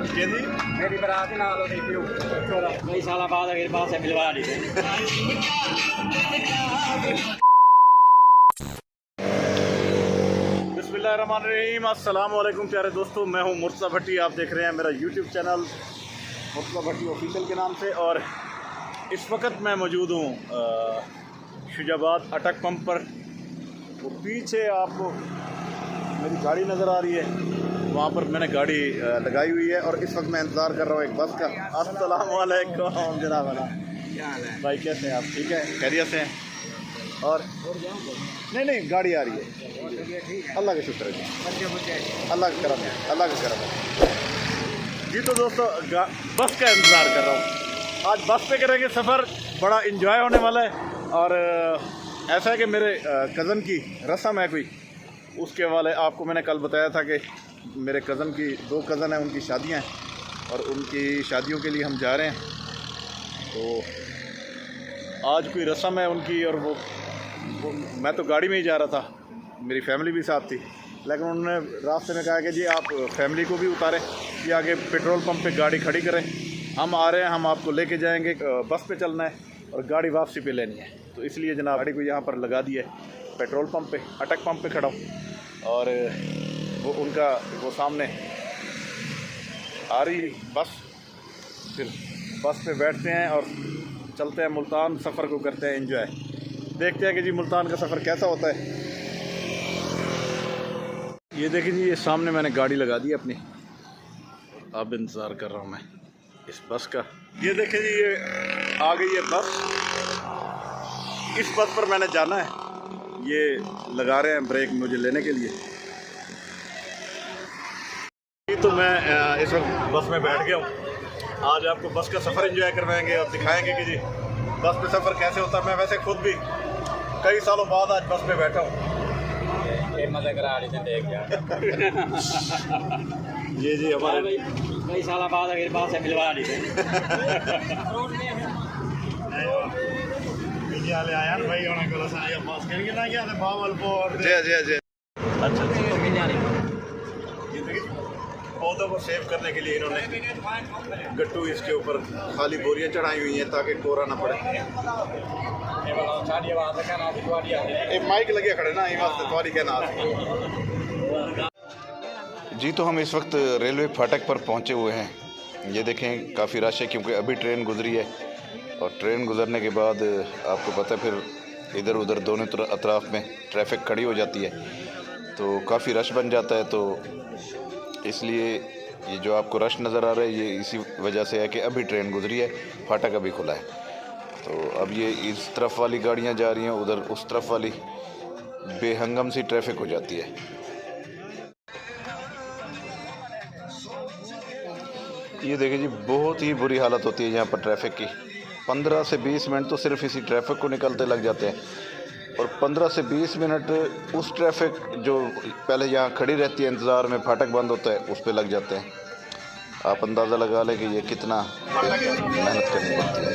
मेरी बारात ही नाल होती थी कई साल बाद अगर बात से मिलवा दी बिस्मिल्लाहिर्रहमानिर्रहीम। अस्सलाम वालेकुम प्यारे दोस्तों, मैं हूं मुर्तज़ा भट्टी। आप देख रहे हैं मेरा यूट्यूब चैनल मुर्तज़ा भट्टी ऑफिशियल के नाम से। और इस वक्त मैं मौजूद हूं शुजाबाद अटक पंप पर। वो पीछे आपको मेरी गाड़ी नज़र आ रही है, वहाँ पर मैंने गाड़ी लगाई हुई है और इस वक्त मैं इंतज़ार कर रहा हूँ एक बस का। अस्सलाम वालेकुम जनाब भाई, कैसे हैं आप? ठीक है, खैरियत से हैं? और नहीं गाड़ी आ रही है, अल्लाह का शुक्र है जी, अल्लाह का करम है, अल्लाह का करम है जी। तो दोस्तों बस का इंतज़ार कर रहा हूँ। आज बस पे करेंगे सफ़र, बड़ा इंजॉय होने वाला है। और ऐसा है कि मेरे कज़न की रस्म है कोई, उसके वाले आपको मैंने कल बताया था कि मेरे कज़न की 2 कज़न हैं, उनकी शादियां हैं और उनकी शादियों के लिए हम जा रहे हैं। तो आज कोई रस्म है उनकी, और वो मैं तो गाड़ी में ही जा रहा था, मेरी फैमिली भी साथ थी, लेकिन उन्होंने रास्ते में कहा कि जी आप फैमिली को भी उतारें, कि आगे पेट्रोल पंप पे गाड़ी खड़ी करें, हम आ रहे हैं, हम आपको लेके जाएंगे। बस पे चलना है और गाड़ी वापसी पे लेनी है। तो इसलिए जनाब गाड़ी को यहाँ पर लगा दिया है पेट्रोल पंप पे, अटक पंप पे खड़ा हूँ। और वो उनका वो सामने आ रही बस, फिर बस पे बैठते हैं और चलते हैं मुल्तान। सफ़र को करते हैं एंजॉय, देखते हैं कि जी मुल्तान का सफ़र कैसा होता है। ये देखिए जी, ये सामने मैंने गाड़ी लगा दी अपनी, अब इंतज़ार कर रहा हूँ मैं इस बस का। ये देखिए जी, ये आ गई है बस। इस बस पर मैंने जाना है, ये लगा रहे हैं ब्रेक मुझे लेने के लिए। तो मैं इस वक्त बस में बैठ गया हूँ। आज आपको बस का सफ़र एंजॉय करवाएंगे और दिखाएंगे कि जी बस में सफ़र कैसे होता है। मैं वैसे खुद भी कई सालों बाद आज बस में बैठा हूँ। ये जी हमारे कई साल बाद अगर बात से मिलवा दी आया भाई होने को बस करेंगे ना क्या बावल जी जी जी। अच्छा, पौधों को सेव करने के लिए इन्होंने गट्टू इसके ऊपर खाली बोरियां चढ़ाई हुई हैं ताकि कोहरा ना पड़े। माइक लगे खड़े ना, ये वास्ते तुम्हारी कहना जी। तो हम इस वक्त रेलवे फाटक पर पहुंचे हुए हैं। ये देखें काफ़ी रश है क्योंकि अभी ट्रेन गुजरी है, और ट्रेन गुजरने के बाद आपको पता है फिर इधर उधर दोनों अतराफ में ट्रैफिक खड़ी हो जाती है, तो काफ़ी रश बन जाता है। तो इसलिए ये जो आपको रश नज़र आ रहा है, ये इसी वजह से है कि अभी ट्रेन गुजरी है, फाटक अभी खुला है। तो अब ये इस तरफ वाली गाड़ियाँ जा रही हैं, उधर उस तरफ वाली बेहंगम सी ट्रैफिक हो जाती है। ये देखिए जी, बहुत ही बुरी हालत होती है यहाँ पर ट्रैफिक की। 15 से 20 मिनट तो सिर्फ इसी ट्रैफिक को निकलते लग जाते हैं, और 15 से 20 मिनट उस ट्रैफिक जो पहले यहाँ खड़ी रहती है इंतज़ार में, फाटक बंद होता है, उस पे लग जाते हैं। आप अंदाज़ा लगा लें कि ये कितना मेहनत करनी पड़ती है।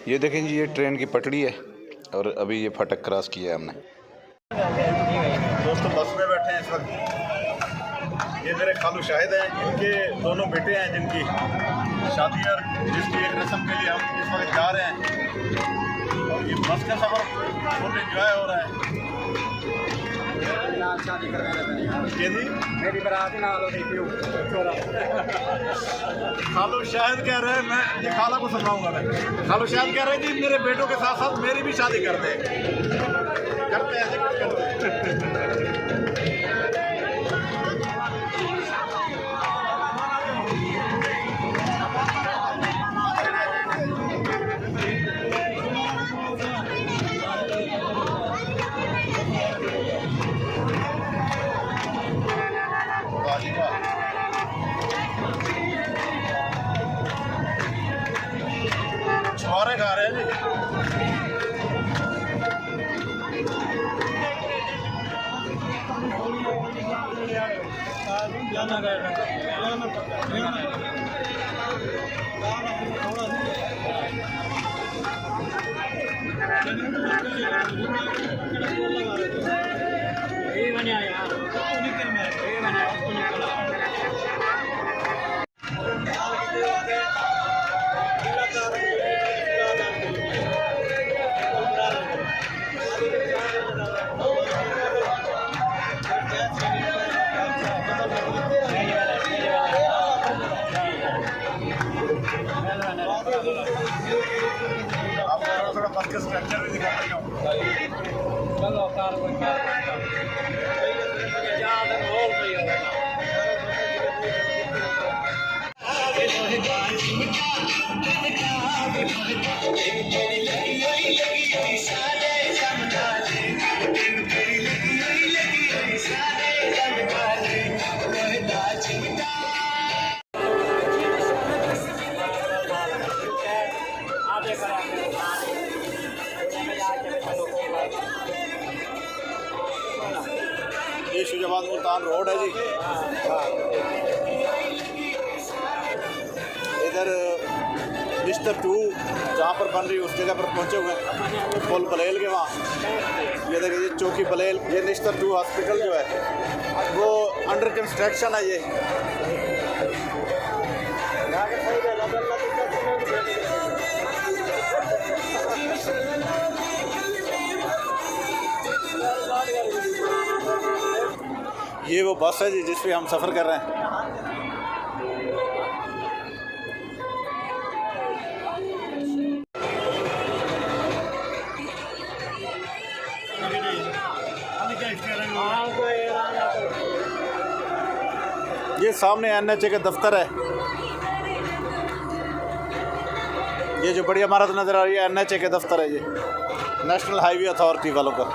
ये देखें जी, ये ट्रेन की पटड़ी है और अभी ये फाटक क्रॉस किया है हमने। दोस्तों बस में बैठे हैं इस वक्त। ये मेरे खालू शाहिद हैं, इनके दोनों बेटे हैं जिनकी शादी और जिसकी एक रस्म के लिए हम इस वक्त जा रहे हैं। और ये बस का सफ़र फुल एंजॉय हो रहा है। शादी मेरी बारात ही नाल होती थी। खालू शाहिद कह रहे हैं, मैं ये खाला को सुनाऊंगा मैं। खालू शाहिद कह रहे हैं जी मेरे बेटों के साथ साथ मेरी भी शादी करते हैं, करते हैं। छुआरे खा रहे हैं जी। थोड़ा बस का स्ट्रक्चर भी दिखा रही हूँ। चलो कार कोई कार ये शुजाबाद मुल्तान रोड है जी। इधर निश्तर 2 जहाँ पर बन रही है उस जगह पर पहुँचे हुए हैं, पुल बलेल के वहाँ। ये देखिए चौकी बलेल, ये निश्तर 2 हॉस्पिटल जो है वो अंडर कंस्ट्रक्शन है। ये वो बस है जी जिस पे हम सफ़र कर रहे हैं। ये सामने NHA के दफ्तर है। ये जो बड़ी इमारत नज़र आ रही है NHA के दफ्तर है, ये नेशनल हाईवे अथॉरिटी वालों का।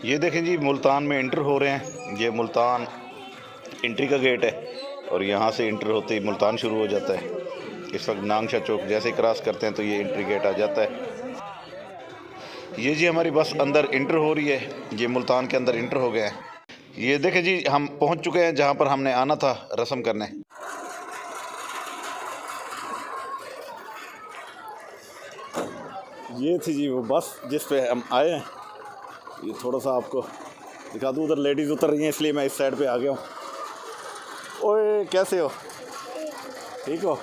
ये देखें जी, मुल्तान में इंटर हो रहे हैं। ये मुल्तान एंट्री का गेट है और यहाँ से इंटर होते ही मुल्तान शुरू हो जाता है। इस वक्त नांगशाह चौक जैसे ही क्रॉस करते हैं तो ये एंट्री गेट आ जाता है। ये जी हमारी बस अंदर इंटर हो रही है। ये मुल्तान के अंदर इंटर हो गए हैं। ये देखें जी, हम पहुँच चुके हैं जहाँ पर हमने आना था रस्म करने। ये थी जी वो बस जिस पे हम आए हैं। ये थोड़ा सा आपको दिखा दूँ, उधर लेडीज़ उतर रही हैं इसलिए मैं इस साइड पे आ गया हूँ। ओए कैसे हो, ठीक हो?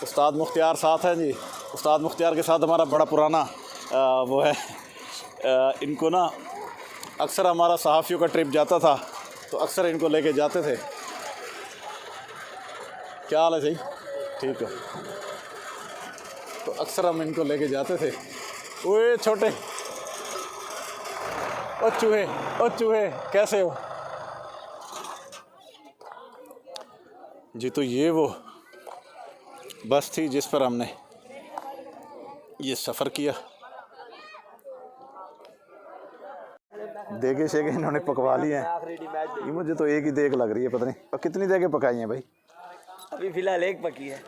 उस्ताद मुख्तियार साथ हैं जी। उस्ताद मुख्तियार के साथ हमारा बड़ा पुराना वो है। इनको ना अक्सर हमारा सहाफ़ियों का ट्रिप जाता था तो अक्सर इनको लेके जाते थे। क्या हाल है? सही, ठीक है। तो अक्सर हम इनको लेके जाते थे। ओए छोटे, ओ चूहे कैसे हो जी? तो ये वो बस थी जिस पर हमने ये सफ़र किया। देगे शेगे इन्होंने पकवा लिए हैं। ये मुझे तो एक ही देग लग रही है, पता नहीं और कितनी देगे पकाई हैं भाई? अभी फ़िलहाल एक पकी है।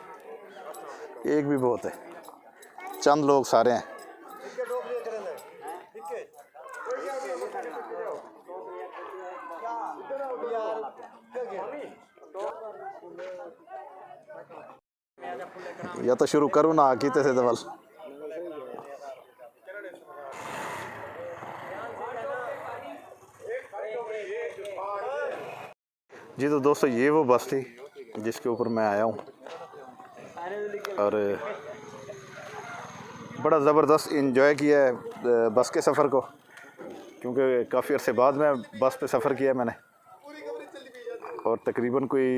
एक भी बहुत है, चंद लोग सारे हैं। या तो शुरू करूँ ना कीते से दवल। जी तो दोस्तों, ये वो बस थी जिसके ऊपर मैं आया हूँ और बड़ा ज़बरदस्त इंजॉय किया है बस के सफ़र को, क्योंकि काफ़ी अरसे बाद में बस पे सफ़र किया मैंने और तकरीबन कोई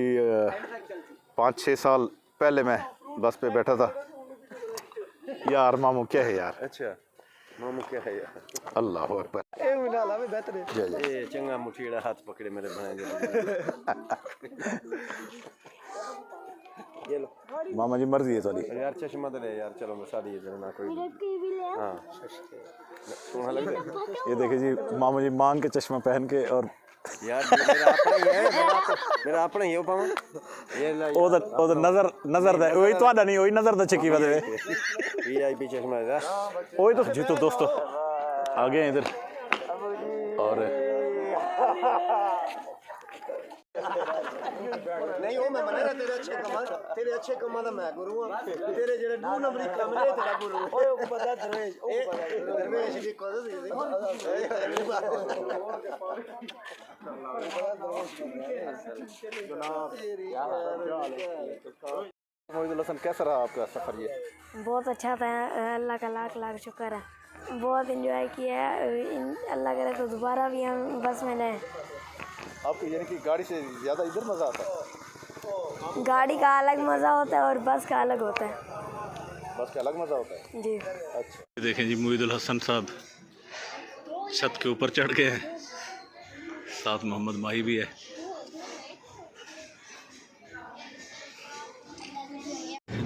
5-6 साल पहले मैं बस पे बैठा था। यार मामू क्या है यार? अच्छा मामू क्या है यार? अल्लाह अकबर। ये चंगा मुठीड़ा हाथ पकड़े मेरे भाई। ये लो मामा जी, मर्जी है थोड़ी यार। चश्मा तो ले यार, चलो मैं शादी है ना कोई। हाँ तुम्हारा लग रहा है। ये देखिए जी, मामा जी मांग के चश्मा पहन के और यार मेरा अपना ही हो पाऊँ। ये ओदर नजर दे वही तो नहीं, वही नजर दे चकी बदे वीआईपी चश्मा है वही तो जी। तो दोस्तों आ गए इधर और नहीं वो मैं मना तेरे अच्छे कमा दा मैं गुरु हां तेरे जेड़े 2 नंबरी काम ने तेरा गुरु ओए पता दरवेश दी कोद दी मोहिदुल हसन, कैसा रहा आपका सफ़र? ये बहुत अच्छा था, अल्लाह का लाख लाख शुक्र है, बहुत एंजॉय किया। अल्लाह करे तो दोबारा भी हम बस में जाएं। आपको यानी कि गाड़ी से ज़्यादा इधर मज़ा आता है? गाड़ी का अलग मज़ा होता है और बस का अलग होता है। बस का अलग मज़ा होता है जी। अच्छा, देखें जी, मोहिदुल हसन साहब छत के ऊपर चढ़ गए हैं, साथ मोहम्मद माही भी है।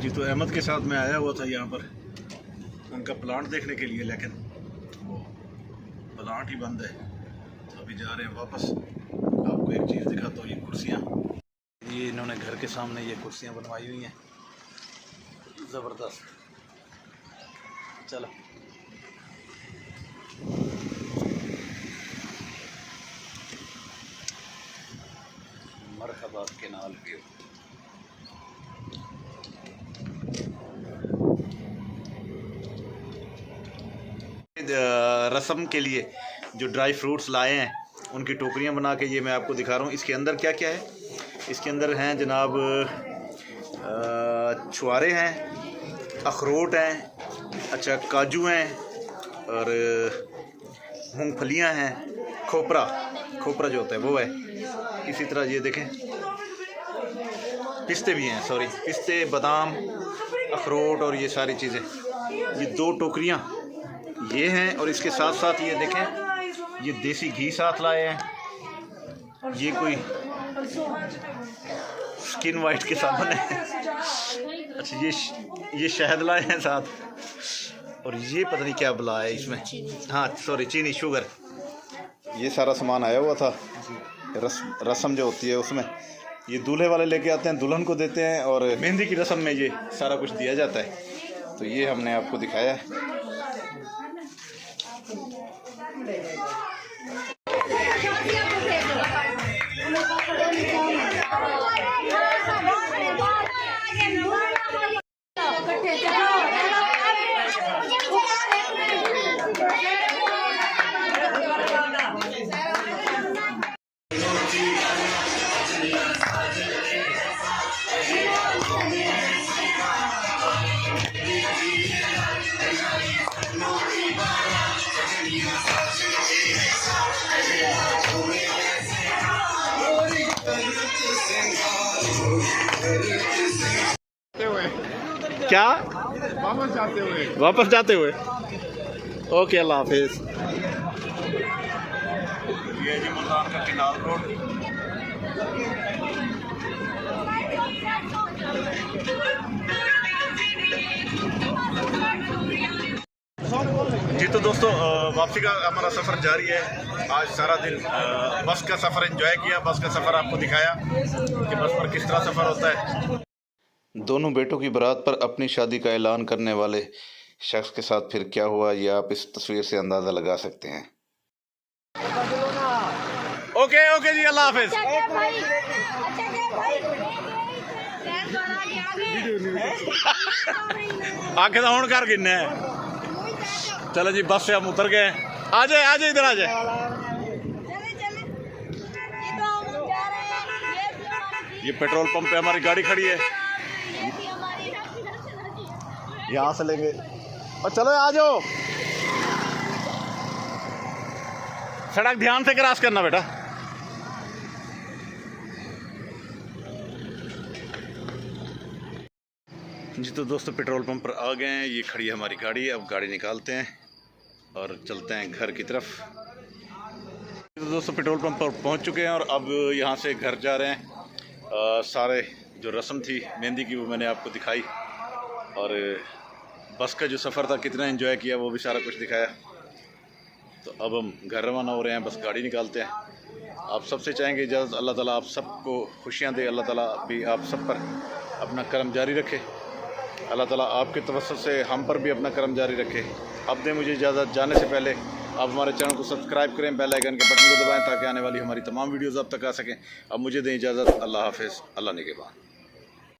जी तो अहमद के साथ मैं आया हुआ था यहाँ पर उनका प्लांट देखने के लिए, लेकिन वो प्लांट ही बंद है। तो अभी जा रहे हैं वापस। आपको एक चीज़ दिखाता हूँ, ये कुर्सियाँ, ये इन्होंने घर के सामने ये कुर्सियाँ बनवाई हुई हैं, ज़बरदस्त। चलो मरहबा के नाल व्यू। रस्म के लिए जो ड्राई फ्रूट्स लाए हैं उनकी टोकरियां बना के ये मैं आपको दिखा रहा हूँ। इसके अंदर क्या क्या है? इसके अंदर हैं जनाब छुआरे हैं, अखरोट हैं, अच्छा काजू हैं और मूंगफलियां हैं, खोपरा जो होता है वो है। इसी तरह ये देखें पिस्ते भी हैं, सॉरी पिस्ते, बादाम, अखरोट और ये सारी चीज़ें। ये 2 टोकरियां ये हैं और इसके साथ साथ ये देखें ये देसी घी साथ लाए हैं। ये कोई स्किन वाइट के साबुन है। अच्छा ये शहद लाए हैं साथ, और ये पता नहीं क्या बुला है इसमें, हाँ सॉरी चीनी, शुगर। ये सारा सामान आया हुआ था रस्म जो होती है उसमें। ये दूल्हे वाले लेके आते हैं, दुल्हन को देते हैं, और मेहंदी की रस्म में ये सारा कुछ दिया जाता है। तो ये हमने आपको दिखाया है। क्या वापस जाते हुए ओके, अल्लाह हाफिज। ये जी मुल्तान का किनाल रोड। जी तो दोस्तों, वापसी का हमारा सफ़र जारी है। आज सारा दिन बस का सफ़र एंजॉय किया, बस का सफ़र आपको दिखाया कि बस पर किस तरह सफ़र होता है। दोनों बेटों की बारात पर अपनी शादी का ऐलान करने वाले शख्स के साथ फिर क्या हुआ, ये आप इस तस्वीर से अंदाज़ा लगा सकते हैं। ओके ओके जी, अल्लाह हाफिज। आके तो हुण कर गिने। चलो जी, बस से हम उतर गए। आ जाए इधर आ जाए। ये पेट्रोल पंप पे हमारी गाड़ी खड़ी है, यहाँ से लेंगे। और चलो आ जाओ, सड़क ध्यान से क्रॉस करना बेटा। जी तो दोस्तों, पेट्रोल पंप पर आ गए हैं, ये खड़ी है हमारी गाड़ी। अब गाड़ी निकालते हैं और चलते हैं घर की तरफ। तो दोस्तों, पेट्रोल पंप पर पहुंच चुके हैं और अब यहाँ से घर जा रहे हैं। सारे जो रस्म थी मेहंदी की वो मैंने आपको दिखाई, और बस का जो सफ़र था कितना एंजॉय किया वो भी सारा कुछ दिखाया। तो अब हम घर रवाना हो रहे हैं, बस गाड़ी निकालते हैं। आप सबसे चाहेंगे इजाज़त, अल्लाह ताला आप सबको खुशियाँ दे, अल्लाह ताला भी आप सब पर अपना करम जारी रखे, अल्लाह ताला आपके तवस्सुल से हम पर भी अपना करम जारी रखे। अब दे मुझे इजाज़त, जाने से पहले आप हमारे चैनल को सब्सक्राइब करें, बेल आइकन के बटन को दबाएं ताकि आने वाली हमारी तमाम वीडियोज़ आप तक आ सकें। अब मुझे दें इजाज़त। अल्लाह हाफ़िज़। अल्लाह निगहबान।